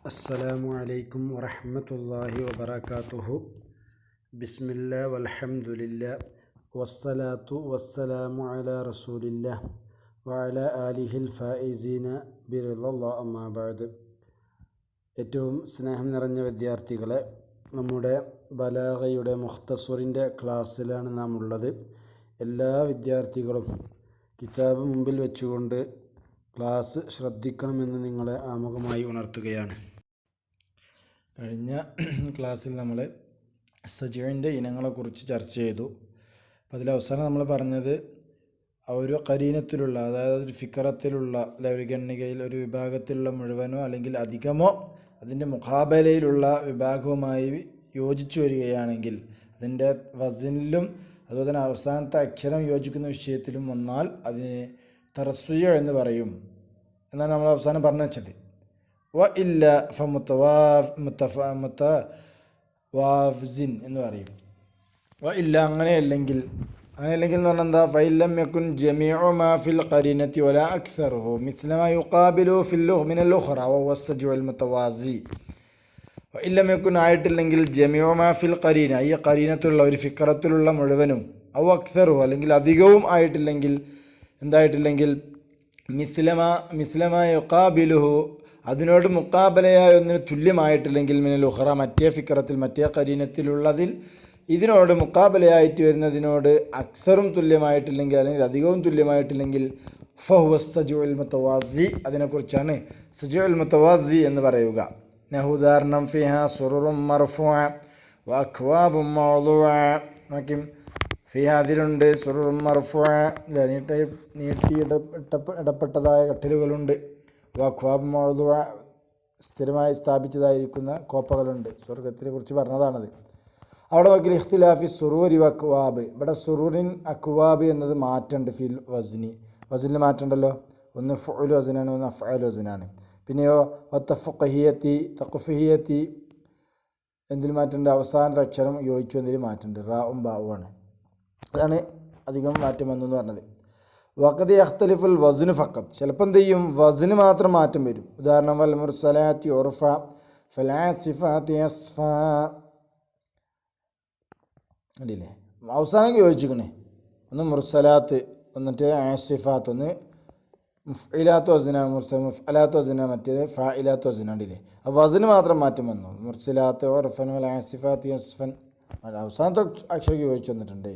അസ്സലാമു അലൈക്കും വറഹ്മത്തുള്ളാഹി വബറകാതുഹു. ബിസ്മില്ലാ വൽഹംദുലില്ലാ വസ്സലാത്തു വസ്സലാമു അലാ റസൂലില്ലാ വഅലാ ആലിഹിൽ ഫായിസീന ബിറിളല്ലാഹി അമ്മാ ബഅദ്. ഏറ്റവും സ്നേഹം നിറഞ്ഞ വിദ്യാർത്ഥികളെ, നമ്മുടെ ബലാഗയുടെ മുഖ്തസറിൻ്റെ ക്ലാസ്സിലാണ് നാം ഉള്ളത്. എല്ലാ വിദ്യാർത്ഥികളും കിതാബ് മുമ്പിൽ വെച്ചുകൊണ്ട് ക്ലാസ് ശ്രദ്ധിക്കണമെന്ന് നിങ്ങളെ ആമുഖമായി ഉണർത്തുകയാണ്. കഴിഞ്ഞ ക്ലാസ്സിൽ നമ്മൾ സജീവിൻ്റെ ഇനങ്ങളെക്കുറിച്ച് ചർച്ച ചെയ്തു. അപ്പോൾ അതിലവസാനം നമ്മൾ പറഞ്ഞത് ഒരു കരീനത്തിലുള്ള, അതായത് ഒരു ഫിക്കറത്തിലുള്ള, അല്ലെ ഒരു ഗണ്ണികയിൽ ഒരു വിഭാഗത്തിലുള്ള മുഴുവനോ അല്ലെങ്കിൽ അധികമോ അതിൻ്റെ മുഖാബലയിലുള്ള വിഭാഗവുമായി യോജിച്ചു വരികയാണെങ്കിൽ അതിൻ്റെ വസനിലും അതുപോലെ തന്നെ അവസാനത്തെ അക്ഷരം യോജിക്കുന്ന വിഷയത്തിലും വന്നാൽ അതിന് തറസ്വിയ എന്ന് പറയും എന്നാണ് നമ്മൾ അവസാനം പറഞ്ഞു വെച്ചത്. വ ഇല്ല മുത്തവാഫിൻ എന്ന് പറയും. വ ഇല്ല അങ്ങനെയല്ലെങ്കിൽ എന്ന് പറഞ്ഞാൽ എന്താ? ഫൈലം യകുൻ ജമീഉ മാ ഫിൽ ഖരീനത്തി വലാ അക്സറുഹു മിസ്ല മാ യുഖാബിലു ഫിൽ മിനൽ ഉഖറ വഹുവ സജ്ഉൽ മുതവാസി. വ ഇല്ലം യകുൻ ആയിട്ടില്ലെങ്കിൽ ജമീഉ മാ ഫിൽ ഖരീന, ഈ ഖരീനത്തുള്ള ഒരു ഫിക്റത്തിലുള്ള മുഴുവനും, ഔ അക്സറുഹു അല്ലെങ്കിൽ അധികവും ആയിട്ടില്ലെങ്കിൽ, എന്തായിട്ടില്ലെങ്കിൽ മിസ്ലമ യുഖാബിലുഹു അതിനോട് മുക്കാബലയായ ഒന്നിന് തുല്യമായിട്ടില്ലെങ്കിൽ മിനൽ ഉഖറ മറ്റേ ഫിക്റത്തിൽ മറ്റേ ഖരീനത്തിലുള്ളതിൽ ഇതിനോട് മുക്കാബലയായിട്ട് വരുന്നതിനോട് അക്സറും തുല്യമായിട്ടില്ലെങ്കിൽ അല്ലെങ്കിൽ അധികവും തുല്യമായിട്ടില്ലെങ്കിൽ ഫഹുവ സജ്ഉൽ മുതവാസി, അതിനെക്കുറിച്ചാണ് സജ്ഉൽ മുതവാസി എന്ന് പറയുക. ഉദാഹരണം ഫിഹാ സുറുറും മർഫൂഅ വ അക്വാബും മൗദൂഅ. നോക്കി, ഫിഹാ അതിലുണ്ട് സുറുറും മർഫൂഅ, ഇടപ്പെട്ടതായ കട്ടിലുകളുണ്ട്. വ അക്വാബും മൗദൂഅ സ്ഥിരമായി സ്ഥാപിച്ചതായിരിക്കുന്ന കോപ്പകളുണ്ട്. സ്വർഗത്തിനെ കുറിച്ച് പറഞ്ഞതാണത്. അവിടെ നോക്കി ഇഖ്തിലാഫി സുറൂരി വ അക്വാബ്, ഇവിടെ സുറൂറിൻ അക്വാബ് എന്നത് മാറ്റമുണ്ട്. ഫിൽ വസ്നിൽ മാറ്റമുണ്ടല്ലോ. ഒന്ന് ഫുഅൽ വസ്നാണ്, ഒന്ന് അഫ്അൽ വസ്നാണ്. പിന്നെയോ തഖ്ഫിഹിയത്തി എന്തിൽ മാറ്റമുണ്ട്? അവസാനത്തെ അക്ഷരം യോജിച്ചു എന്നതിൽ മാറ്റമുണ്ട്. റാവും ബാവുമാണ്. അതാണ് അധികം മാറ്റം വന്നു എന്ന് പറഞ്ഞത്. വഖദ് യഖ്തലിഫുൽ വസ്നു ഫഖത്ത്, ചിലപ്പോൾ എന്ത് ചെയ്യും? വസ്ന് മാത്രം മാറ്റം വരും. ഉദാഹരണം വൽ മുർസലാത്തി ഉർഫ ഫൽ ആസിഫാത്തി അസ്ഫ. അല്ലേ, അവസാനം യോജിക്കണേ. ഒന്ന് മുർസലാത്ത്, എന്നിട്ട് ആസിഫാത്ത്, ഒന്ന് മുഫ്ഇലാത്ത് വസ്നാണ് മുർസൽ, മുഫ്അലാത്ത് വസ്നാണ് മറ്റേത് ഫാഇലാത്ത് വസ്നാണ്. ഇല്ലേ, അപ്പോൾ വസ്ന് മാത്രം മാറ്റം വന്നു. മുർസലാത്ത് ഉർഫൻ വൽ ആസിഫാത്തി അസ്ഫൻ, അവസാനത്തെ അക്ഷരം യോജിച്ച് വന്നിട്ടുണ്ട്.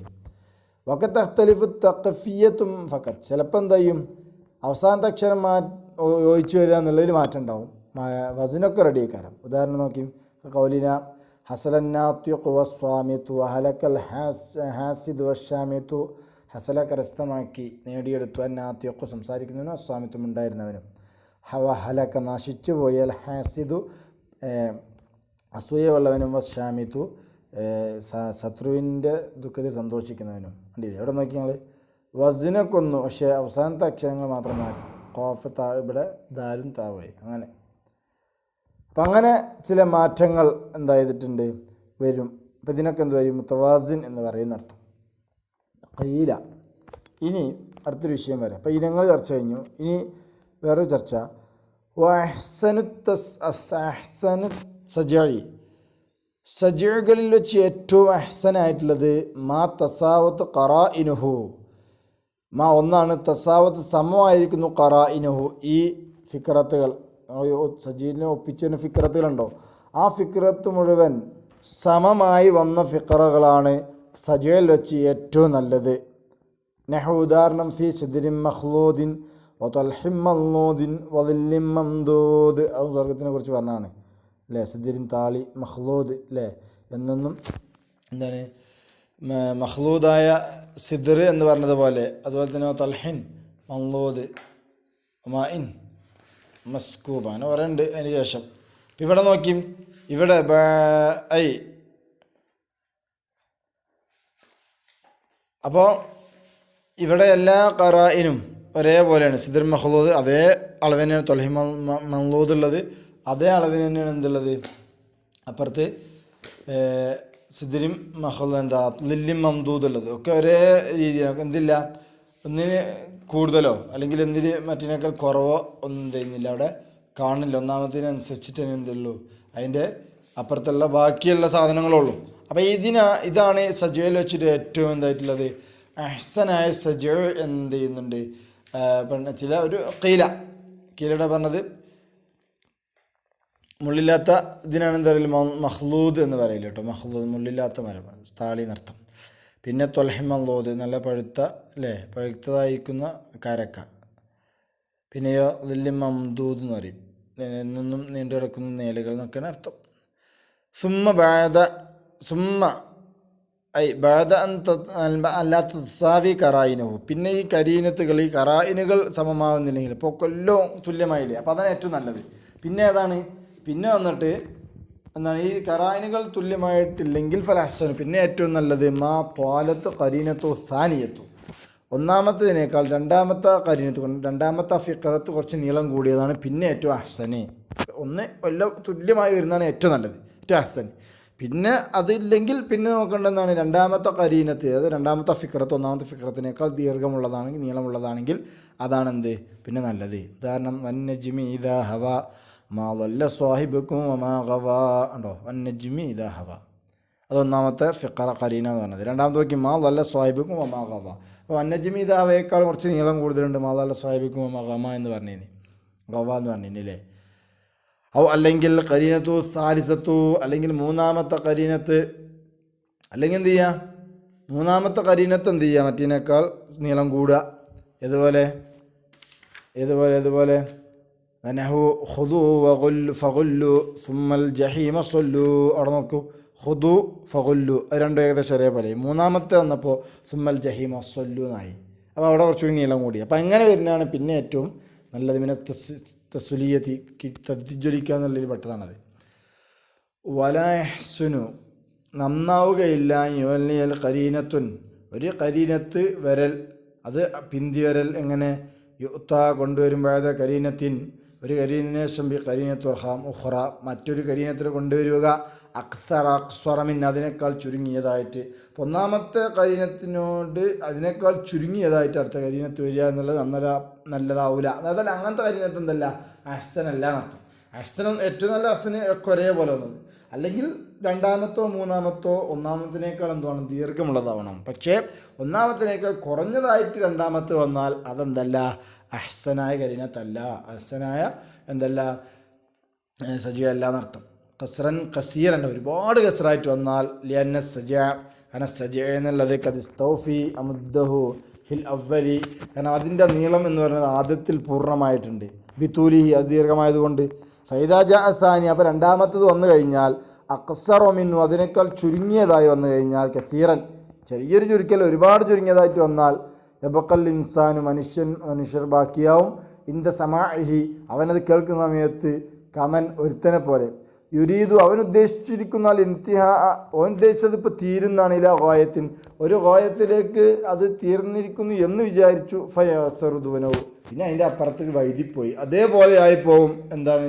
വഖത്ത് തഖ്തലിഫു തഖ്ഫിയത്തും ഫഖത്ത്, ചിലപ്പോൾ എന്താ ചെയ്യും? അവസാനത്തെ അക്ഷരം യോജിച്ച് വരിക എന്നുള്ളതിൽ മാറ്റം ഉണ്ടാവും. വസ്നൊക്കെ റെഡി ആക്കാരം. ഉദാഹരണം നോക്കി, ഖൗലിന ഹസലന്നാത്യുഖു വസ്വാമിതു വഹലക്കൽ ഹാസിദു വശാമിതു. ഹസല കരസ്ഥമാക്കി നേടിയെടുത്തു, അന്നാത്യുഖു സംസാരിക്കുന്നവനും അസ്വാമിത്തും ഉണ്ടായിരുന്നവനും. ഹലക്ക നശിച്ചു പോയി, അൽ ഹാസിദു അസൂയുള്ളവനും, വശാമിതു ശത്രുവിൻ്റെ ദുഃഖത്തിൽ സന്തോഷിക്കുന്നവനും. കണ്ടില്ലേ, ഇവിടെ നോക്കി ഞങ്ങൾ വസ്നെ കൊന്നു, പക്ഷേ അവസാനത്തെ അക്ഷരങ്ങൾ മാത്രം മാറ്റി. ഖാഫ് താ, ഇവിടെ ദാലും താവായി. അങ്ങനെ അപ്പം അങ്ങനെ ചില മാറ്റങ്ങൾ എന്താ ചെയ്തിട്ടുണ്ട്, വരും. അപ്പം ഇതിനൊക്കെ എന്ത് വരും? മുതവാസിൻ എന്ന് പറയുന്ന അർത്ഥം. ഖീല. ഇനി അടുത്തൊരു വിഷയം വരാം. അപ്പം ഇനങ്ങൾ ചർച്ച കഴിഞ്ഞു. ഇനി വേറൊരു ചർച്ച. അഹ്സനു സജഈ, സജീകളിൽ വെച്ച് ഏറ്റവും അഹ്സനായിട്ടുള്ളത് മാ തസാവത്ത് ഖറാഇനുഹു. ഒന്നാണ് തസാവത്ത്, സമമായിരിക്കുന്നു ഖറാഇനുഹു, ഈ ഫിക്റത്തുകൾ. സജീലിനെ ഒപ്പിച്ചതിന് ഫിക്റത്തുകളുണ്ടോ? ആ ഫിക്റത്ത് മുഴുവൻ സമമായി വന്ന ഫിക്റകളാണ് സജീൽ വെച്ച് ഏറ്റവും നല്ലത്. ഉദാഹരണം ഫി സിദ്രിൻ മഖ്ലൂദിൻ വതൽഹിം മംദൂദിൻ വദില്ലിം മംദൂദ്. അതും സ്വർഗത്തിനെ കുറിച്ച് പറഞ്ഞാണ്, അല്ലേ? സിദ്രിൻ താളി, മഖ്ലൂദ്, അല്ലേ? എന്നൊന്നും എന്താണ് മഖ്ലൂദായ സിദ്ർ എന്ന് പറഞ്ഞതുപോലെ, അതുപോലെ തന്നെ തൽഹിൻ മംദൂദ് മാഇൻ മസ്കൂബ അങ്ങനെ പറയുന്നുണ്ട്. അതിന് ശേഷം ഇവിടെ നോക്കി, ഇവിടെ അപ്പോൾ ഇവിടെ എല്ലാ ഖറായിനും ഒരേപോലെയാണ്. സിദ്ർ മഖ്ലൂദ് അതേ അളവിന് തന്നെയാണ്, തൊൽഹി മംദൂദ് ഉള്ളത് അതേ അളവിന് തന്നെയാണ് എന്തുള്ളത് അപ്പുറത്ത്. സിദ്രിം മഖ്ലൂദ് എന്താ ലില്ലിം മംദൂദ് ഉള്ളത് ഒക്കെ ഒരേ രീതിയാണ്. എന്തില്ല, ഒന്നിന് കൂടുതലോ അല്ലെങ്കിൽ എന്തിന് മറ്റിനേക്കാൾ കുറവോ ഒന്നും ചെയ്യുന്നില്ല അവിടെ കാണില്ല. ഒന്നാമത്തേനനുസരിച്ചിട്ട് എന്തുള്ളൂ, അതിൻ്റെ അപ്പുറത്തുള്ള ബാക്കിയുള്ള സാധനങ്ങളുള്ളൂ. അപ്പോൾ ഇതാണ് സജയിൽ വെച്ചിട്ട് ഏറ്റവും എന്തായിട്ടുള്ളത് അഹ്സനായ സജ. എന്ത് ചെയ്യുന്നുണ്ട് ചില ഒരു കീലയുടെ പറഞ്ഞത് മുള്ളില്ലാത്ത ഇതിനാണ് എന്താ പറയുക മഹ്ലൂദ് എന്ന് പറയില്ല കേട്ടോ. മഹ്ലൂദ് മുള്ളില്ലാത്ത മരം, താളി നൃത്തം. പിന്നെ തൊൽഹിമല്ലൂദ് നല്ല പഴുത്തതായിരിക്കുന്ന കാരക്ക. പിന്നെയോ വലിയ മംദൂദ് എന്ന് പറയും, എന്നും നീണ്ടു കിടക്കുന്ന നേലുകൾ എന്നൊക്കെയാണ് അർത്ഥം. അല്ലാത്ത സാവി കറായിനഹു. പിന്നെ ഈ കറായിനുകൾ സമമാവുന്നില്ലെങ്കിൽ ഇപ്പോൾ കൊല്ലവും തുല്യമായില്ലേ, അപ്പോൾ അതാണ് ഏറ്റവും നല്ലത്. പിന്നെ ഏതാണ്, പിന്നെ വന്നിട്ട് എന്താണ്, ഈ കറായിനുകൾ തുല്യമായിട്ടില്ലെങ്കിൽ ഫലഹ്സനു, പിന്നെ ഏറ്റവും നല്ലത് മാ ത്വാലത്ത് കരീനത്തോ സാനിയത്തു. ഒന്നാമത്തതിനേക്കാൾ രണ്ടാമത്തെ ഫിഖറത്ത് കുറച്ച് നീളം കൂടിയതാണ് പിന്നെ ഏറ്റവും അഹ്സന്. ഒന്ന് എല്ലാം തുല്യമായി വരുന്നതാണ് ഏറ്റവും നല്ലത്, ഏറ്റവും അഹ്സൻ. പിന്നെ അതില്ലെങ്കിൽ പിന്നെ നോക്കേണ്ടതാണ് രണ്ടാമത്തെ കരീനത്ത്, അതായത് രണ്ടാമത്തെ ഫിഖറത്ത് ഒന്നാമത്തെ ഫിഖറത്തിനേക്കാൾ ദീർഘമുള്ളതാണെങ്കിൽ നീളമുള്ളതാണെങ്കിൽ അതാണ് എന്ത് പിന്നെ നല്ലത്. ഉദാഹരണം വന്നജ്മി ഇദാ ഹവ മാ ളല്ല സ്വാഹിബുക്കും വമാ ഗവാ ഉണ്ടോ, വന്നജ്മി ഇദാ ഹവ. അതൊന്നാമത്തെ ഫിഖറ കരീന എന്ന് പറഞ്ഞത്. രണ്ടാമത്തെ നോക്കി മാ ളല്ല സ്വാഹിബുക്കും വമാ ഗവാ. അപ്പോൾ വന്നജ്മി ഇദാ ഹവയേക്കാൾ കുറച്ച് നീളം കൂടുതലുണ്ട് മാ ളല്ല സ്വാഹിബുക്കും വമാ ഗമ എന്ന് പറഞ്ഞതിന്, ഗവ എന്ന് പറഞ്ഞില്ലേ. അല്ലെങ്കിൽ കരീനത്തു സാലിസത്തു, അല്ലെങ്കിൽ മൂന്നാമത്തെ കരീനത്ത്, അല്ലെങ്കിൽ എന്ത് ചെയ്യുക, മൂന്നാമത്തെ കരീനത്ത് എന്ത് ചെയ്യുക മറ്റേനേക്കാൾ നീളം കൂടുക. ഇതുപോലെ നഹു ഖുദു ഫഗുല്ലു സുമ്മൽ ജഹീമ സൊല്ലു. അവിടെ നോക്കൂ, ഖുദു ഫഗുല്ലു രണ്ടും ഏകദേശം ഒരേപോലെ. മൂന്നാമത്തെ വന്നപ്പോൾ സുമ്മൽ ജഹീമ സൊല്ലു എന്നായി. അപ്പോൾ അവിടെ കുറച്ചുകൂടി നീളം കൂടി. അപ്പോൾ അങ്ങനെ വരുന്നതാണ് പിന്നെ ഏറ്റവും നല്ലത്. പിന്നെ തസ്വലിയത്തി തദ്ജ്വലിക്കുക എന്നുള്ളതിൽ പെട്ടതാണത്. വലഹ്സുനു നന്നാവുകയില്ല യുവല്ലിയൽ കരീനത്തുൻ ഒരു കരീനത്ത് വരൽ, അത് പിന്തി വരൽ. എങ്ങനെ യുത്ത കൊണ്ടുവരുമ്പോഴത്തെ കരീനത്തിൻ ഒരു കരീനത്തിനു ശേഷം കരീനത്തു ഉഖ്റ മറ്റൊരു കരീനത്തിൽ കൊണ്ടുവരിക അക്സറമിൻ അതിനേക്കാൾ ചുരുങ്ങിയതായിട്ട്. ഒന്നാമത്തെ കരീനത്തിനോട് അതിനേക്കാൾ ചുരുങ്ങിയതായിട്ട് അടുത്ത കരീനത്ത് വരിക എന്നുള്ളത് നല്ലതാവില്ല. അതായത് അങ്ങനത്തെ കരീനത്ത് എന്തല്ല അഹ്സനല്ല എന്നർത്ഥം. അഹ്സനും ഏറ്റവും നല്ല അഹ്സന് ഒക്കെ ഒരേപോലെ വന്നത്. അല്ലെങ്കിൽ രണ്ടാമത്തോ മൂന്നാമത്തോ ഒന്നാമത്തിനേക്കാൾ എന്തുവാണ് ദീർഘമുള്ളതാവണം. പക്ഷേ ഒന്നാമത്തിനേക്കാൾ കുറഞ്ഞതായിട്ട് രണ്ടാമത്തെ വന്നാൽ അതെന്തല്ല അഹ്സനായ കരീനത്തല്ല, അഹ്സനായ എന്തല്ല സജീവല്ല എന്നർത്ഥം. കസ്റൻ കസീറൻ ഒരുപാട് കസറായിട്ട് വന്നാൽ ലിയന്ന സജ സജ എന്നുള്ളത് കദിസ്തൗഫി അമുദ്ദഹു ഫിൽ അവലി, കാരണം അതിൻ്റെ നീളം എന്ന് പറയുന്നത് ആദ്യത്തിൽ പൂർണ്ണമായിട്ടുണ്ട്. ബിത്തൂലിഹി അത് ദീർഘമായതുകൊണ്ട്. ഫൈദാജ അസാനി അപ്പോൾ രണ്ടാമത്തത് വന്നു കഴിഞ്ഞാൽ അക്സറൊമിന്നു അതിനേക്കാൾ ചുരുങ്ങിയതായി വന്നു കഴിഞ്ഞാൽ കസീറൻ ചെറിയൊരു ചുരുക്കൽ ഒരുപാട് ചുരുങ്ങിയതായിട്ട് വന്നാൽ യബക്കൽ ഇൻസാനു മനുഷ്യർ ബാക്കിയാവും. ഇന്ദ സമാഇഹി അവനത് കേൾക്കുന്ന സമയത്ത് കമൻ ഒരുത്തനെ പോലെ. യുരീദു അവൻ ഉദ്ദേശിച്ചിരിക്കുന്ന ഇന്തിഹാ അവൻ ഉദ്ദേശിച്ചത് ഇപ്പോൾ തീരുന്നാണ്. ഇല ഗായത്തിൻ ഒരു ഗായത്തിലേക്ക് അത് തീർന്നിരിക്കുന്നു എന്ന് വിചാരിച്ചു. ഫയസറുദുവനവും പിന്നെ അതിൻ്റെ അപ്പുറത്തേക്ക് വൈദിപ്പോയി. അതേപോലെ ആയിപ്പോവും എന്താണ്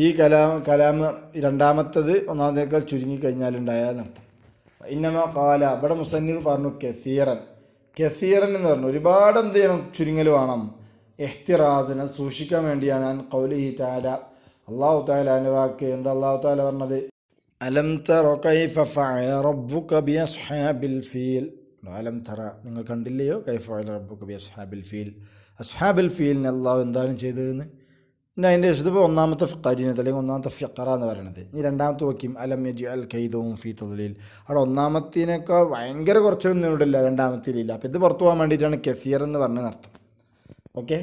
ഈ കലാമ രണ്ടാമത്തത് ഒന്നാമതേക്കാൾ ചുരുങ്ങിക്കഴിഞ്ഞാലുണ്ടായെന്നർത്ഥം. ഇന്നമ കാല ഇവിടെ മുസന്നിഫ് പറഞ്ഞു കസീറൻ എന്ന് പറഞ്ഞു ഒരുപാട് എന്ത് ചെയ്യണം ചുരുങ്ങൽ വേണം. എഹ്തിറാസിനെ സൂക്ഷിക്കാൻ വേണ്ടിയാണ്. ഞാൻ ഖൗലിഹി തആല അല്ലാഹു തആലാന്റെ വാക്ക് എന്താ അല്ലാഹു തആല പറഞ്ഞത്, അലം തറ കൈഫ ഫഅല റബ്ബുക ബിഅസ്ഹാബിൽ ഫീൽ. അലം തറ നിങ്ങൾ കണ്ടില്ലയോ കൈഫ ഫഅല റബ്ബുക ബിഅസ്ഹാബിൽ ഫീൽ. അസ്ഹാബിൽ ഫീലിന് അല്ലാഹു എന്താണ് ചെയ്തതെന്ന്. പിന്നെ അതിൻ്റെ ശേഷം ഒന്നാമത്തെ കരീനത്ത് അല്ലെങ്കിൽ ഒന്നാമത്തെ ഫിഖറ എന്ന് പറയുന്നത്. ഇനി രണ്ടാമത്തെ നോക്കിയും അലം യജ്അൽ കൈദഹും ഫീ തദ്ലീൽ. അവിടെ ഒന്നാമത്തേനേക്കാൾ ഭയങ്കര കുറച്ചൊന്നും ഇവിടില്ല, രണ്ടാമത്തേലില്ല. അപ്പോൾ ഇത് പുറത്തു പോകാൻ വേണ്ടിയിട്ടാണ് കസീർ എന്ന് പറഞ്ഞതിനർത്ഥം. ഓക്കെ,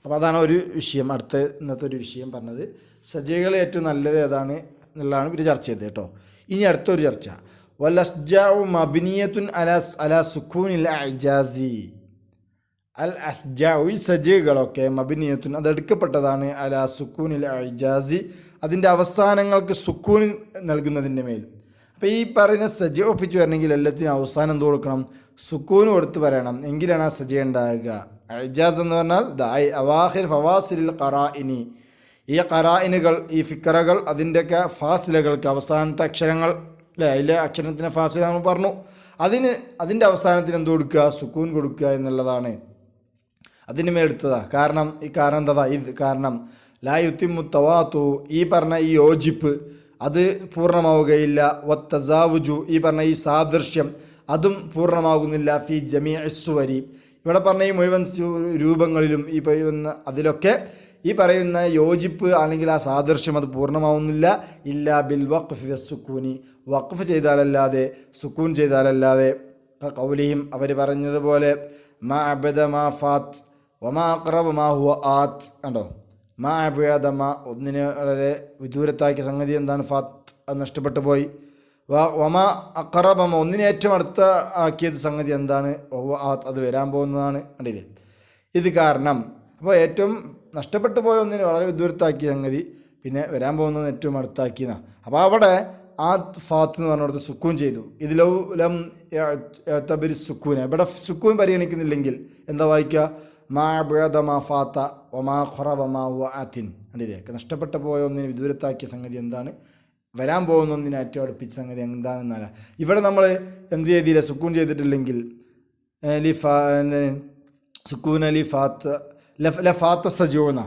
അപ്പോൾ അതാണ് ഒരു വിഷയം. ഇന്നത്തെ ഒരു വിഷയം പറഞ്ഞത് സജീകൾ ഏറ്റവും നല്ലത് ഏതാണ് എന്നുള്ളതാണ് ഇവർ ചർച്ച ചെയ്തത് കേട്ടോ. ഇനി അടുത്തൊരു ചർച്ച വലസ്ജാഉ മബ്നിയത്തുൻ അലാ സുക്കൂനിൽ അജാസി. അൽ അസ്ജാഉ ഈ സജീകളൊക്കെ മബ്നിയത്തുൻ അതെടുക്കപ്പെട്ടതാണ് അലാ സുക്കൂനിൽ അജാസി അതിൻ്റെ അവസാനങ്ങൾക്ക് സുക്കൂൻ നൽകുന്നതിൻ്റെ മേൽ. അപ്പോൾ ഈ പറയുന്ന സജ ഒപ്പിച്ച് വരണമെങ്കിൽ എല്ലാത്തിനും അവസാനം എന്ത് കൊടുക്കണം, സുക്കൂന് കൊടുത്ത് പറയണം, എങ്കിലാണ് ആ സജ ഉണ്ടാകുക. ഇജാസ് എന്ന് പറഞ്ഞാൽ അവാഹിർ ഫവാസിലിൽ ഖറാഇനി ഈ ഖറാഇനുകൾ ഈ ഫിക്കറകൾ അതിൻ്റെയൊക്കെ ഫാസിലകൾക്ക് അവസാനത്തെ അക്ഷരങ്ങൾ അല്ലേ, അതിലെ അക്ഷരത്തിന് ഫാസില നമ്മൾ പറഞ്ഞു, അതിൻ്റെ അവസാനത്തിന് എന്ത് കൊടുക്കുക സുക്കൂൻ കൊടുക്കുക എന്നുള്ളതാണ്. അതിന് മേലെടുത്തതാണ്. കാരണം എന്താ ഇത് കാരണം ലാ യുത്തിമു തവാത്തു ഈ പറഞ്ഞ ഈ യോജിപ്പ് അത് പൂർണ്ണമാവുകയില്ല. വത്തസാവുജു ഈ പറഞ്ഞ ഈ സാദൃശ്യം അതും പൂർണ്ണമാകുന്നില്ല. ഫി ജമീഇ സുവരി ഇവിടെ പറഞ്ഞ ഈ മുഴുവൻ രൂപങ്ങളിലും ഈ പറയുന്ന അതിലൊക്കെ ഈ പറയുന്ന യോജിപ്പ് അല്ലെങ്കിൽ ആ സാദൃശ്യം അത് പൂർണ്ണമാവുന്നില്ല. ഇല്ല ബിൽ വഖഫ് വസ്സുക്കൂനി വഖഫ് ചെയ്താലല്ലാതെ സുക്കൂൻ ചെയ്താലല്ലാതെ. ഖൗലിഹിം അവർ പറഞ്ഞതുപോലെ മാ അബദ മാ ഫാത്ത് വമാ അഖറബ മാ ഹുവ ആത്ത് കണ്ടോ. മാ അബദ മാ ഒന്നിനെ വളരെ വിദൂരത്താക്കിയ സംഗതി എന്താണ് ഫാത്ത് അത് നഷ്ടപ്പെട്ടു പോയി. വമാ അഖറബ മാ ഒന്നിനെ ഏറ്റവും അടുത്ത ആക്കിയത് സംഗതി എന്താണ് ഹുവ ആത്ത് അത് വരാൻ പോകുന്നതാണ്. കണ്ടില്ലേ ഇത് കാരണം. അപ്പോൾ ഏറ്റവും നഷ്ടപ്പെട്ടു പോയ ഒന്നിനെ വളരെ വിദൂരത്താക്കിയ സംഗതി പിന്നെ വരാൻ പോകുന്നത് ഏറ്റവും അടുത്താക്കിയതാണ്. അപ്പോൾ അവിടെ ആ ഫാത്ത് എന്ന് പറഞ്ഞിടത്ത് സുക്കൂൻ ചെയ്തു. ഇതിലോ ലം തബിരി സുക്കൂനെ ഇവിടെ സുക്കൂൻ പരിഗണിക്കുന്നില്ലെങ്കിൽ എന്താ വായിക്കുക മാ ബഅദ മാ ഫാത്ത വമാ ഖറബ മാ ഹുവ ആത്തിൻ. കണ്ടില്ലേ നഷ്ടപ്പെട്ടു പോയ ഒന്നിനെ വിദൂരത്താക്കിയ സംഗതി എന്താണ് വരാൻ പോകുന്ന ഒന്നിനെ ഏറ്റവും അടുപ്പിച്ച സംഗതി എന്താണെന്നല്ല. ഇവിടെ നമ്മൾ എന്ത് ചെയ്തില്ല സുക്കൂൻ ചെയ്തിട്ടില്ലെങ്കിൽ സുക്കൂൻ അലി ഫാത്ത് ഫാത്ത സജൂന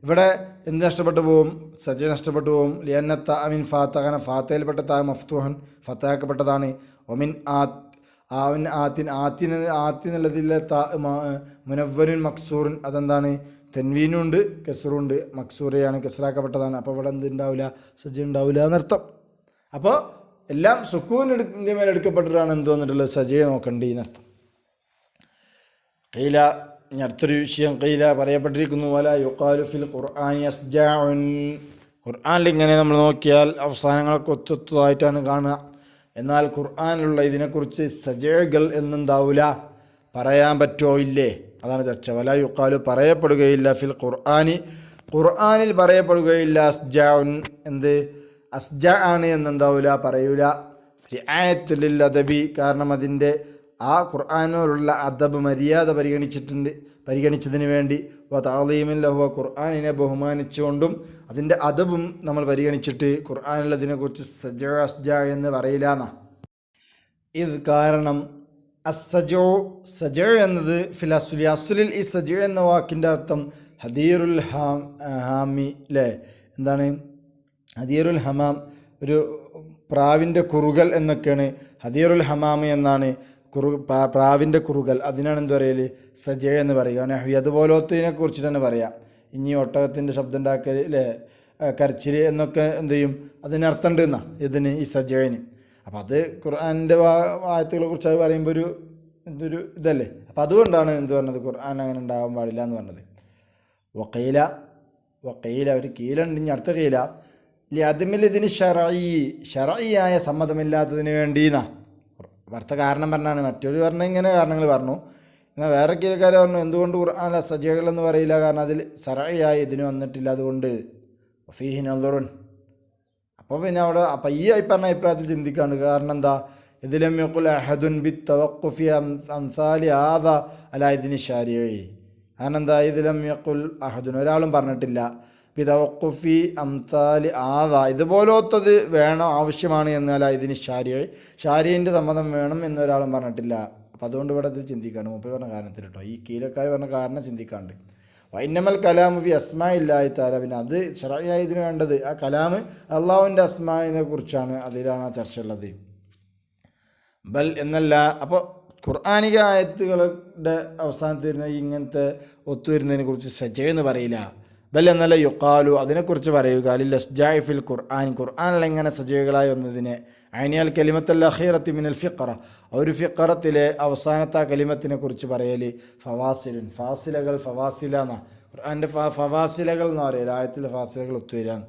ഇവിടെ എന്ത് നഷ്ടപ്പെട്ടു പോവും സജ നഷ്ടപ്പെട്ടു പോവും. ലിയന്നത്ത അമിൻ ഫാത്ത കാരണം ഫാത്തയിൽപ്പെട്ട താ മഫ്തൂഹൻ ഫത്താക്കപ്പെട്ടതാണ്. ഒമിൻ ആത്തിനുള്ളതിലെ മുനവ്വനുൻ മക്സൂറിൻ അതെന്താണ് തെൻവീനുണ്ട് കെസറുണ്ട് മക്സൂറയാണ് കെസറാക്കപ്പെട്ടതാണ്. അപ്പോൾ ഇവിടെ എന്ത് ഉണ്ടാവില്ല സജ ഉണ്ടാവില്ല എന്നർത്ഥം. അപ്പോൾ എല്ലാം സുക്കൂനിൻ്റെ മേലെ എടുക്കപ്പെട്ടിട്ടാണ് എന്ത് വന്നിട്ടുള്ളത് സജയെ നോക്കണ്ടേ എന്നർത്ഥം. കൈല ഇനി അടുത്തൊരു വിഷയം കൈല പറയപ്പെട്ടിരിക്കുന്നു വല യുഖാലു ഫിൽ ഖുർആനി അസ്ജാഉൻ ഖുർആനിൽ ഇങ്ങനെ നമ്മൾ നോക്കിയാൽ അവസാനങ്ങളൊക്കെ ഒത്തൊത്തതായിട്ടാണ് കാണുക. എന്നാൽ ഖുർആനിലുള്ള ഇതിനെക്കുറിച്ച് സജകൾ എന്നുണ്ടാവില്ല പറയാൻ പറ്റുമോ ഇല്ലേ അതാണ് ചർച്ച. വല യുഖാലു പറയപ്പെടുകയില്ല ഫിൽ ഖുർആനി ഖുർആനിൽ പറയപ്പെടുകയില്ല അസ്ജാഉൻ എന്ത് അസ്ജ ആണ് എന്നുണ്ടാവില്ല പറയൂല. റിആയത്തുൽ അദബി കാരണം അതിൻ്റെ ആ ഖുർആനോടുള്ള അദബ് മര്യാദ പരിഗണിച്ചതിന് വേണ്ടി വതഅളീമിൻ ലഹു ഖുർആനിനെ ബഹുമാനിച്ചുകൊണ്ടും അതിൻ്റെ അദബും നമ്മൾ പരിഗണിച്ചിട്ട് ഖുർആനുള്ളതിനെക്കുറിച്ച് സജ അസ്ജ എന്ന് പറയില്ല എന്നാ. ഇത് കാരണം അസ്സജോ സജ എന്നത് ഫിൽ അസ്ലി അസ്ലിൽ ഈ സജ എന്ന വാക്കിൻ്റെ അർത്ഥം ഹദീറുൽ ഹാമി അല്ലേ എന്താണ് ഹദീറുൽ ഹമാം ഒരു പ്രാവിൻ്റെ കുറുകൽ എന്നൊക്കെയാണ്. ഹദീറുൽ ഹമാമി എന്നാണ് പ്രാവിൻ്റെ കുറുകൽ അതിനാണ് എന്ത് പറയൽ സജ എന്ന് പറയുക. നഹ്വി അതുപോലത്തതിനെ കുറിച്ചിട്ട് തന്നെ പറയാം. ഇനി ഒട്ടകത്തിൻ്റെ ശബ്ദം ഉണ്ടാക്കൽ അല്ലേ കരച്ചിൽ എന്നൊക്കെ എന്ത് ചെയ്യും അതിനർത്ഥമുണ്ട് എന്നാ ഇതിന് ഈ സജന്. അപ്പം അത് ഖുർആനിൻ്റെ ആയത്തുകളെ കുറിച്ച് അത് പറയുമ്പോൾ ഒരു ഇതല്ലേ. അപ്പം അതുകൊണ്ടാണ് എന്ത് പറഞ്ഞത് ഖുർആൻ അങ്ങനെ ഉണ്ടാകാൻ പാടില്ല എന്ന് പറഞ്ഞത്. വക്കീല ഒരു കീലുണ്ട്. ഇനി അടുത്ത കീല അതിമിൽ ഇതിന് ഷറഈയായ സമ്മതമില്ലാത്തതിന് വേണ്ടിയെന്നാ അടുത്ത കാരണം പറഞ്ഞാണ്. മറ്റൊരു പറഞ്ഞ ഇങ്ങനെ കാരണങ്ങൾ പറഞ്ഞു. എന്നാൽ വേറെ കീലക്കാർ പറഞ്ഞു എന്തുകൊണ്ട് ഖുർആൻ സജകൾ എന്ന് പറയില്ല കാരണം അതിൽ ഷറഈയായി ഇതിന് വന്നിട്ടില്ല അതുകൊണ്ട് ഫീഹി നദറുൻ. അപ്പോൾ പിന്നെ അവിടെ അപ്പം ഈ പറഞ്ഞ അഭിപ്രായത്തിൽ ചിന്തിക്കാണ്ട്. കാരണം എന്താ ഇതിലം യഖുൽ അഹദുൻ ബിത്തവഖുഫി അംസാലി ആദാ അലാ ഇതിന് ശാരിഈ കാരണം എന്താ ഇതിലം യഖുൽ അഹദുൻ ഒരാളും പറഞ്ഞിട്ടില്ല ബിത്തവഖുഫി അംസാലി ആദാ ഇതുപോലത്തത് വേണം ആവശ്യമാണ് എന്നാൽ ഇതിന് ഷാരിയിൻ്റെ സമ്മതം വേണം എന്നൊരാളും പറഞ്ഞിട്ടില്ല. അപ്പം അതുകൊണ്ട് ഇവിടെ ഇത് ചിന്തിക്കാണ്ട് മൂപ്പർ പറഞ്ഞ കാരണത്തിൽ കേട്ടോ ഈ കീലക്കാർ പറഞ്ഞ കാരണം ചിന്തിക്കാണ്ട്. വൈന്നമൽ കലാമു ഫി അസ്മാഇല്ലാഹി തആല പിന്നെ അത് ശറഈയായി ഇതിന് വേണ്ടത് ആ കലാം അള്ളാഹുവിൻ്റെ അസ്മാഇനെ കുറിച്ചാണ് അതിലാണ് ആ ചർച്ച ഉള്ളത്. ബൽ എന്നല്ല. അപ്പോൾ ഖുർആനിക ആയത്തുകളുടെ അവസാനത്ത് വരുന്ന ഇങ്ങനത്തെ ഒത്തുവരുന്നതിനെ കുറിച്ച് സജ എന്ന് പറയില്ല. ബൽ എന്നല്ല യുഖാലു അതിനെക്കുറിച്ച് പറയുക അലിൽ അസ്ജാഇ ഫിൽ ഖുർആൻ ഖുർആനിൽ എങ്ങനെ സജകളായി വന്നതിനെ അനിയാൽ കലിമത്തൽ അഖീറത്തി മിനൽ ഫിഖറ ഒരു ഫിഖറത്തിലെ അവസാനത്തെ കലിമത്തിനെ കുറിച്ച് പറയൽ ഫവാസിലുൻ ഫാസിലകൾ ഫവാസില എന്നാ ഖുർആൻ്റെ ഫവാസിലകൾ എന്ന് പറയുക ആയത്തിലെ ഫാസിലകൾ ഒത്തുവരാന്ന്.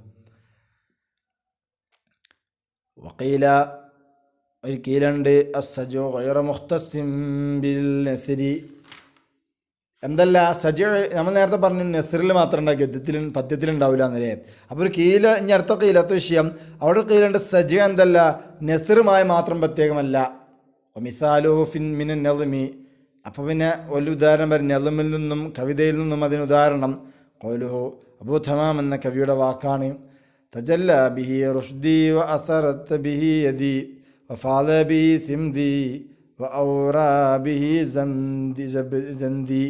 വഖീല ഒരു കീലുണ്ട് അസ്സജോ ഗൈറ മുഖ്തസിം ബിൽ നസ്രി എന്തല്ല സജ നമ്മൾ നേരത്തെ പറഞ്ഞു നെസറിൽ മാത്രം ഉണ്ടാക്കി പദ്യത്തിലുണ്ടാവില്ല എന്നല്ലേ. അപ്പോൾ ഒരു കീല ഇനി അടുത്ത കീലത്തെ വിഷയം അവിടെ കീലുണ്ട് സജ എന്തല്ല നെസറുമായി മാത്രം പ്രത്യേകമല്ല മിസാലുഫിൻ മിന നെൽമി. അപ്പോൾ പിന്നെ ഒരു ഉദാഹരണം പറയും നെൽമിൽ നിന്നും കവിതയിൽ നിന്നും അതിന് ഉദാഹരണം ഖൗലുഹു അബൂ തമാം എന്ന കവിയുടെ വാക്കാണ് തജല്ല ബിഹി റുഷ്ദി വ അസറത്ത് ബിഹി യദി വഫാദ ബിഹി സിംദി വ ഔറാ ബിഹി സന്ദി.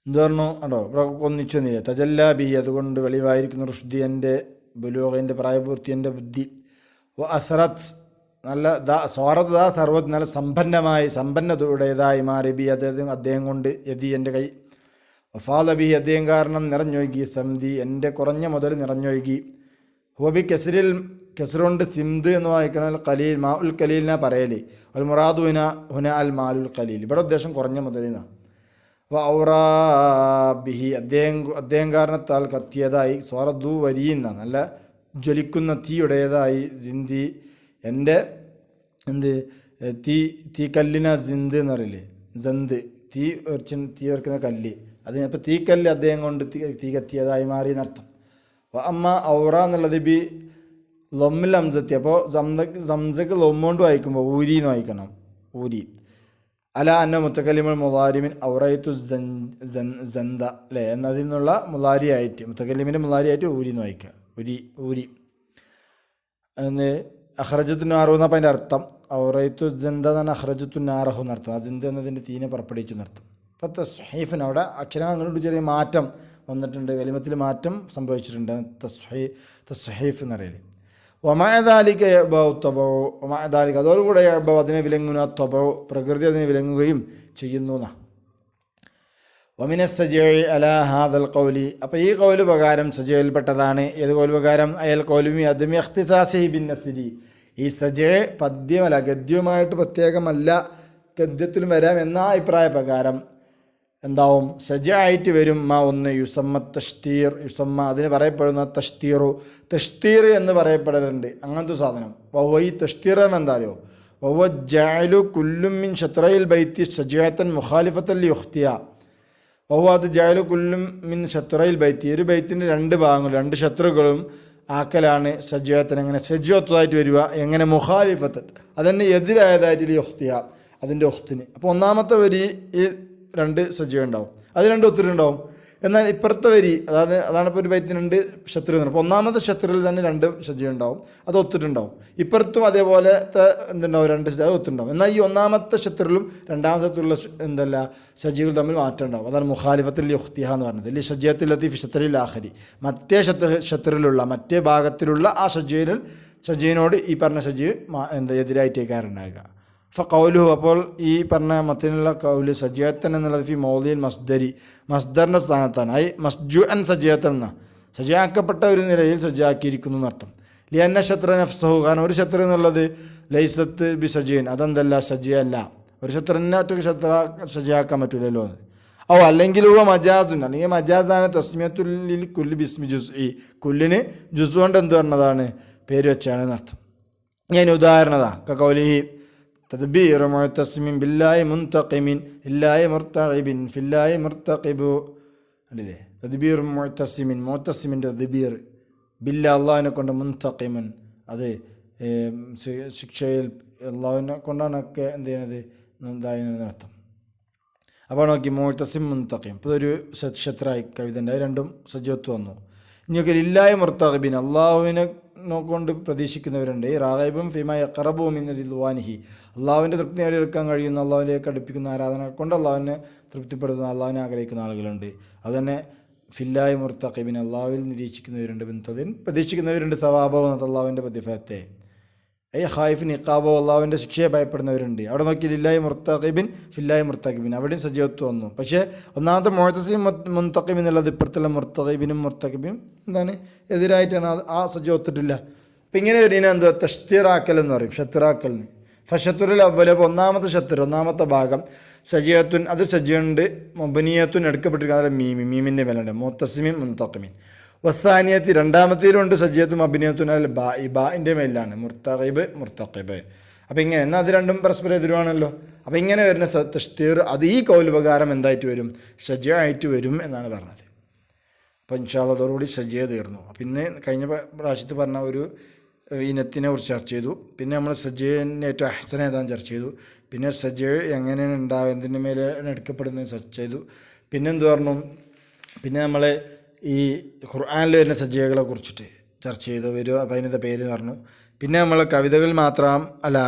എന്ത് പറഞ്ഞു കേട്ടോ ഇവിടെ ഒന്നിച്ചു വന്നില്ലേ തജല്ലാ ബി അതുകൊണ്ട് വെളിവായിരിക്കുന്ന റുഷ്ദി എൻ്റെ ബുലൂഗിൻ്റെ പ്രായപൂർത്തി എൻ്റെ ബുദ്ധി അസറത്ത് നല്ല സ്വാറത്ത് സർവത്ത് നല്ല സമ്പന്നതയുടേതായി മാറി ബി അദ്ദേഹം കൊണ്ട് യതി എൻ്റെ കൈ വഫാദ ബി അദ്ദേഹം കാരണം നിറഞ്ഞൊഴുകി സംതി എൻ്റെ കുറഞ്ഞ മുതൽ നിറഞ്ഞൊഴുകി ഹുബി കെസറുണ്ട് സിംദ് എന്ന് വായിക്കണ കലീൽ മാ ഉൽ കലീലിനാ പറയല് അൽ മുറാദു ഹുന അൽ മാലുൽ കലീൽ ഇവിടെ ഉദ്ദേശം കുറഞ്ഞ മുതലിനാ ഔറാബിഹി അദ്ദേഹം കാരണത്താൽ കത്തിയതായി സ്വാറദു വരിയുന്ന നല്ല ജ്വലിക്കുന്ന തീയുടേതായി സിന്തി എൻ്റെ തീക്കല്ലിന സിന്ത് എന്ന് പറയില്ലേ ജന്ത് തീ ഉയർക്കുന്ന കല്ല് അതിനപ്പോൾ തീക്കല്ല് അദ്ദേഹം കൊണ്ട് തീ കത്തിയതായി മാറി എന്നർത്ഥം അമ്മ ഔറ എന്നുള്ളത് ബി ലൊമ്മിൽ അംസത്തി അപ്പോൾ സംസക്ക് ലൊമ്മോണ്ട് വായിക്കുമ്പോൾ ഊരി എന്ന് വായിക്കണം ഊരി അല അന്ന മുത്തക്കല്ലിമൽ മുലാരിമിൻ ഔറയത്തു ജന്ത അല്ലേ എന്നതിൽ നിന്നുള്ള മുലാരിയായിട്ട് മുത്തക്കല്ലിമിൻ്റെ മുലാരിയായിട്ട് ഊരി എന്ന് വായിക്കുക ഊരി എന്ന് അഹ്റജത്തുനാറു എന്നപ്പോൾ അതിൻ്റെ അർത്ഥം ഔറയത്തു ജന്ത എന്നാണ് അഹ്റജത്തുനാറഹു എന്നർത്ഥം ആ ജന്ത എന്നതിൻ്റെ തീനെ പുറപ്പെടുവിച്ചു എന്നർത്ഥം അപ്പോൾ തസ്ഹീഫിന് അവിടെ അക്ഷരം അങ്ങോട്ട് ചെറിയ മാറ്റം വന്നിട്ടുണ്ട് കലിമത്തിൽ മാറ്റം സംഭവിച്ചിട്ടുണ്ട് തസ്ഹീഫ് എന്ന് പറയൽ ഒമായദാലിക്ക് ഒമായദാലിക്ക് അതോടുകൂടെ അബവ് അതിനെ വിലങ്ങുന്ന ത്വബവ് പ്രകൃതി അതിനെ വിലങ്ങുകയും ചെയ്യുന്നു എന്നാ ഒമിന സജയ് അല ഹാദൽ കൗലി അപ്പോൾ ഈ കൗല് പ്രകാരം സജയിൽപ്പെട്ടതാണ് ഏത് കൗല് പ്രകാരം അയൽ കൗലുമി അദ്മി അഖ്തിസാസി ബിൻ നസിരി ഈ സജയ് പദ്യമല്ല ഗദ്യവുമായിട്ട് പ്രത്യേകമല്ല ഗദ്യത്തിലും വരാം എന്ന അഭിപ്രായ പ്രകാരം എന്താവും സജയായിട്ട് വരും ഒന്ന് യുസമ്മ തഷ്തീർ യുസമ്മ അതിന് പറയപ്പെടുന്ന തഷ്തീർ എന്ന് പറയപ്പെടലുണ്ട് അങ്ങനത്തെ സാധനം വഹ്വ ഈ തഷ്തീർ എന്ന് എന്താ അറിയോ വഹ്വ ജഅലു കുല്ലും മിൻ ഷത്രയിൽ ബൈത്തി സജയത്തൻ മുഖാലിഫത്തൻ ലിയുഖ്തിയ വഹ്വ അത് ജഅലു കുല്ലും മിൻ ഷത്രയിൽ ബൈത്തി ഒരു ബൈത്തിൻ്റെ രണ്ട് ഭാഗങ്ങളും രണ്ട് ശത്രുക്കളും ആക്കലാണ് സജയത്തൻ എങ്ങനെ സജീവത്വമായിട്ട് വരിക എങ്ങനെ മുഖാലിഫത്തൻ അതിന് എതിരായതായിട്ട് ലിയുഖ്തിയ അതിൻ്റെ ഒഖ്തിന് അപ്പോൾ ഒന്നാമത്തെ വരിയിൽ രണ്ട് സജീവം ഉണ്ടാവും അത് രണ്ട് ഒത്തിട്ടുണ്ടാവും എന്നാൽ ഇപ്പുറത്തെ വരി അതാണിപ്പോൾ ഒരു ബൈത്തിന് രണ്ട് ശത്രു എന്ന് അപ്പോൾ ഒന്നാമത്തെ ശത്രുവിൽ തന്നെ രണ്ട് സജീവം ഉണ്ടാവും അത് ഒത്തിട്ടുണ്ടാവും ഇപ്പുറത്തും അതേപോലത്തെ എന്തുണ്ടാവും രണ്ട് അത് ഒത്തുണ്ടാവും എന്നാൽ ഈ ഒന്നാമത്തെ ശത്രുവിലും രണ്ടാമത്തെ ശത്രുവിലുള്ള എന്തല്ല സജീവങ്ങൾ തമ്മിൽ മാറ്റം ഉണ്ടാവും അതാണ് മുഖാലിഫത്തിൽ യുഖ്തിഹ എന്ന് പറഞ്ഞത് അല്ലെങ്കിൽ സജീവത്തിൽ ലത്തീഫ് ഷത്തറിൽ ആഖരി മറ്റേ ശത്രുവിലുള്ള മറ്റേ ഭാഗത്തിലുള്ള ആ സജീവിനോട് ഈ പറഞ്ഞ സജീവ് എതിരായിട്ടേക്കാറുണ്ടാകുക ഫൗലുഹു അപ്പോൾ ഈ പറഞ്ഞ മത്തിനുള്ള കൗല് സജിയത്തൻ എന്നുള്ളത് ഫി മൗലിയൻ മസ്ദറിൻ്റെ സ്ഥാനത്താണ് ഐ മസ്ജു അൻ സജിയത്തൻ എന്ന സജിയാക്കപ്പെട്ട ഒരു നിലയിൽ സജിയാക്കിയിരിക്കുന്നു എന്നർത്ഥം ലിയന്ന ശത്രു നഫ്സഹു കാരണം ഒരു ശത്രു എന്നുള്ളത് ലൈസത്ത് ബി സജീൻ അതെന്തല്ല സജിയല്ല ഒരു ശത്രുവിനെ ഒറ്റ സജിയാക്കാൻ പറ്റില്ലല്ലോ അത് അല്ലെങ്കിൽ മജാസുൻ അല്ലെങ്കിൽ മജാസാണ് തസ്മിയത്തുല്ലിൽ കുല്ലി ബിസ്മി ജുസ് കുല്ലിന് ജുസ് കൊണ്ട് എന്ത് പറഞ്ഞതാണ് പേര് വെച്ചാണ് എന്നർത്ഥം ഞാൻ ഉദാഹരണതാ കൗലിഹി തദ്ബീർ മുഅ്തസിമിൻ ബില്ലാഹി മുൻതഖിമിൻ ഇല്ലാഹി മുർതഖിബിൻ ഫില്ലാഹി മുർതഖിബു അല്ലേ തദ്ബീർ മുഅ്തസിമിൻ്റെ തദ്ബീർ ബില്ലാ അള്ളാഹിനെ കൊണ്ട് മുൻതഖിമുൻ അത് ശിക്ഷയിൽ അള്ളാഹുവിനെ കൊണ്ടാണ് ഒക്കെ എന്ത് ചെയ്യുന്നത് എന്തായെന്ന് അർത്ഥം അപ്പോൾ നോക്കി മുഅ്തസിം മുൻതഖിം ഇപ്പോൾ ഒരു ശത്രായി കവിതൻ്റെ രണ്ടും സജീവത്വം വന്നു ഇനിയൊക്കെ ഇല്ലാഹി മുർതഖിബിൻ അള്ളാഹുവിനെ നോക്കൊണ്ട് പ്രതീക്ഷിക്കുന്നവരുണ്ട് ഈ റാഗൈബും ഫിമ യഖറബും ഇന്ന ലിദ്വാനിഹി അള്ളാഹുവിൻ്റെ തൃപ്തി നേടിയെടുക്കാൻ കഴിയുന്ന അള്ളാഹുവിലേക്ക് അടുപ്പിക്കുന്ന ആരാധന കൊണ്ട് അള്ളാഹുവിനെ തൃപ്തിപ്പെടുത്തുന്ന അള്ളാഹുവിനെ ആഗ്രഹിക്കുന്ന ആളുകളുണ്ട് അതുതന്നെ ഫില്ലായി മുർത്തഖിബിൻ അള്ളാഹുവിൽ നിരീക്ഷിക്കുന്നവരുണ്ട് ബിൻതദിൻ പ്രതീക്ഷിക്കുന്നവരുണ്ട് സവാബോ എന്നത് അള്ളാഹുവിൻ്റെ പ്രതിഫലത്തെ ഹായിഫിൻ ഇഖാബോ അള്ളാഹുവിൻ്റെ ശിക്ഷയെ ഭയപ്പെടുന്നവരുണ്ട് അവിടെ നോക്കി ലില്ലായി മുർത്തഖിബിൻ ഫില്ലായി മുർത്തഖിബിൻ അവിടെയും സജീവത്വം വന്നു പക്ഷേ ഒന്നാമത്തെ മുഅ്തസിം മുൻതഖിബിൻ എന്നുള്ളത് ഇപ്പുറത്തുള്ള മുർത്തഖിബിനും മുർത്തഖിബിനും എന്താണ് എതിരായിട്ടാണ് ആ സജീവത്തിട്ടില്ല അപ്പം ഇങ്ങനെ വരുന്ന എന്താ തഷ്തീറാക്കൽ എന്ന് പറയും ഷത്റാക്കലിന് ഫഷത്തുറിൽ അവ്വൽ അപ്പോൾ ഒന്നാമത്തെ ഷത്തുർ ഒന്നാമത്തെ ഭാഗം സജീവത്തുൻ അത് സജീവുണ്ട് മുബനിയത്തുൻ എടുക്കപ്പെട്ടിരിക്കുന്ന മീമിൻ്റെ മേലുണ്ട് മുത്തസിമിൻ മുൻതഖിമിൻ വസാനിയത്തി രണ്ടാമത്തേലുണ്ട് സജീവത്തും അഭിനയത്തും അല്ല ബാഇൻ്റെ മേലാണ് മുർത്തഖിബ് അപ്പോൾ ഇങ്ങനെ എന്നാൽ അത് രണ്ടും പരസ്പരം എതിരുവാണല്ലോ അപ്പോൾ ഇങ്ങനെ വരുന്ന തഷ്തീർ അത് ഈ കൗലുപകാരം എന്തായിട്ട് വരും സജീവായിട്ട് വരും എന്നാണ് പറഞ്ഞത് അപ്പോൾ ഇൻഷാ അല്ലാഹ് അതോടുകൂടി സജീവ തീർന്നു അപ്പോൾ ഇന്ന് കഴിഞ്ഞ പ്രാവശ്യത്ത് പറഞ്ഞ ഒരു ഇനത്തിനെ കുറിച്ച് ചർച്ച ചെയ്തു പിന്നെ നമ്മൾ സജീവിനെ ഏറ്റവും അഹ്സന ഏതാന്ന് ചർച്ച ചെയ്തു പിന്നെ സജീവ് എങ്ങനെയാണ് ഉണ്ടാകുക എന്തിൻ്റെ മേലെ എടുക്കപ്പെടുന്നത് ചർച്ച ചെയ്തു പിന്നെ എന്ത് പറഞ്ഞു പിന്നെ നമ്മൾ ഈ ഖുർആനിൽ വരുന്ന സജീവകളെ കുറിച്ചിട്ട് ചർച്ച ചെയ്തു വരും അപ്പോൾ അതിനത്തെ പേര് പറഞ്ഞു പിന്നെ നമ്മൾ കവിതകൾ മാത്രം അല്ല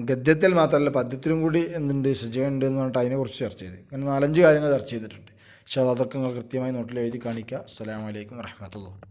ഗദ്യത്തിൽ മാത്രമല്ല പദ്യത്തിലും കൂടി എന്തുണ്ട് സജീവ ഉണ്ട് എന്ന് പറഞ്ഞിട്ട് അതിനെക്കുറിച്ച് ചർച്ച ചെയ്തു അങ്ങനെ 4-5 കാര്യങ്ങൾ ചർച്ച ചെയ്തിട്ടുണ്ട് ഇൻഷാ അല്ലാഹ് അതൊക്കെ നിങ്ങൾ കൃത്യമായി നോട്ടിൽ എഴുതി കാണിക്കുക. അസ്സലാമു അലൈക്കും വറഹ്മത്തുള്ളാഹി.